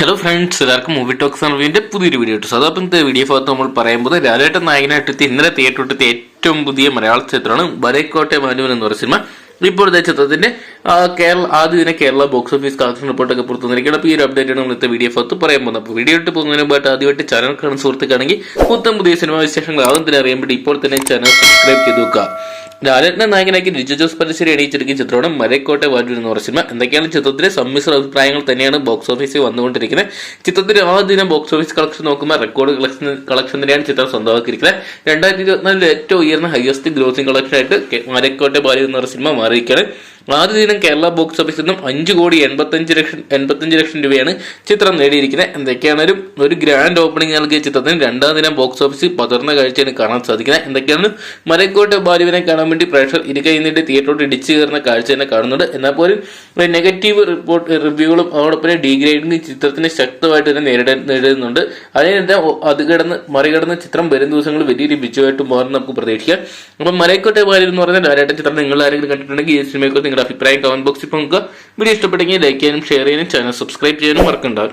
Hello friends, എല്ലാവർക്കും movie talks റിവ്യൂവിന്റെ പുതിയൊരു video ഇട്ടു. അതപ്പം ഇന്നത്തെ വീഡിയോ ഭാഗത്ത് നമ്മൾ പറയുമ്പോൾ ലാലേട്ടൻ നായകനായിട്ട് ഇന്നലെ തിയേറ്ററിലെത്തിയ ഏറ്റവും പുതിയ മലയാള ചിത്രമാണ് മരക്കോട്ടെ മാനുവൻ എന്ന് പറയുന്ന സിനിമ. ഇപ്പോഴത്തെ ചിത്രത്തിന്റെ ആദ്യ ദിന കേരള ബോക്സ് ഓഫീസ് കളക്ഷൻ റിപ്പോർട്ടൊക്കെ പുറത്തു വന്നിരിക്കുകയാണ്. അപ്പോൾ ഈ ഒരു അപ്ഡേറ്റ് ആണ് നമ്മൾ ഇന്നത്തെ വീഡിയോ ഭാഗത്ത് പറയാൻ പോകുന്നത്. അപ്പോൾ വീഡിയോ ഇട്ട് പോകുന്നതിന് മുമ്പായിട്ട് ആദ്യമായിട്ട് ചാനൽ കാണുന്ന സുഹൃത്തുക്കാണെങ്കിൽ പുതിയ സിനിമാ വിശേഷങ്ങൾ ആദ്യം അറിയാൻ വേണ്ടി ഇപ്പോൾ തന്നെ ചാനൽ സബ്സ്ക്രൈബ് ചെയ്ത് വെക്കുക. ലാലേട്ടനെ നായകനാക്കി ലിജോ ജോസ് പല്ലിശ്ശേരി അണിയിച്ചെടുക്കുന്ന ചിത്രമാണ് മരക്കോട്ടെ മാനുവൻ എന്ന് പറയുന്ന സിനിമ. എന്തൊക്കെയാണ് ചിത്രത്തിലെ സമ്മിശ്ര അഭിപ്രായങ്ങൾ തന്നെയാണ് ബോക്സ് ഓഫീസിൽ വന്നുകൊണ്ടിരിക്കുന്നത്. ചിത്രത്തിന്റെ ആദ്യ ദിനം ബോക്സ് ഓഫീസ് കളക്ഷൻ നോക്കുമ്പോൾ റെക്കോർഡ് കളക്ഷൻ തന്നെയാണ് ചിത്രം സ്വന്തമാക്കിയിരിക്കുന്നത്. 2024 ഏറ്റവും ഉയർന്ന ഹയസ്റ്റ് ഗ്രോസിംഗ് കളക്ഷൻ ആയിട്ട് മരക്കോട്ടെ മാനുവൻ എന്ന് പറയുന്ന സിനിമ മാറിയിരിക്കുകയാണ്. ആദ്യ ദിനം കേരള ബോക്സ് ഓഫീസിൽ നിന്നും 5,85 ലക്ഷം രൂപയാണ് ചിത്രം നേടിയിരിക്കുന്നത്. എന്തൊക്കെയാണ് ഒരു ഗ്രാൻഡ് ഓപ്പണിംഗ് നൽകിയ ചിത്രത്തിന് രണ്ടാം ദിനം ബോക്സ് ഓഫീസിൽ പതർന്ന കാഴ്ചയാണ് കാണാൻ സാധിക്കുന്നത്. എന്തൊക്കെയാണ് മരക്കോട്ടെ മാനുവനെ കാണാൻ വേണ്ടി പ്രേക്ഷകർ ഇരുകൈന്നിട്ട് തിയേറ്ററോട് ഇടിച്ചു കയറുന്ന കാഴ്ച തന്നെ കാണുന്നുണ്ട്. എന്നാൽ പോലും നെഗറ്റീവ് റിവ്യൂകളും അതോടൊപ്പം ഡീഗ്രേഡിംഗ് ചിത്രത്തിന് ശക്തമായിട്ട് തന്നെ നേരിടുന്നുണ്ട്. അതിനെല്ലാം മറികടന്ന് ചിത്രം വരും ദിവസങ്ങളിൽ വലിയൊരു വിജയമായിട്ട് മാറും നമുക്ക് പ്രതീക്ഷിക്കാം. അപ്പം മരക്കോട്ടെ മാനുവൻ എന്ന് പറയുന്ന ലാലേട്ടൻ ചിത്രം നിങ്ങൾ ആരെങ്കിലും കണ്ടിട്ടുണ്ടെങ്കിൽ ഈ സിനിമയെ നിങ്ങളുടെ അഭിപ്രായം കമന്റ് ബോക്സിൽ പങ്കുക. വീഡിയോ ഇഷ്ടപ്പെട്ടെങ്കിൽ ലൈക്ക് ചെയ്യാനും ഷെയർ ചെയ്യാനും ചാനൽ സബ്സ്ക്രൈബ് ചെയ്യാനും മറക്കണ്ട.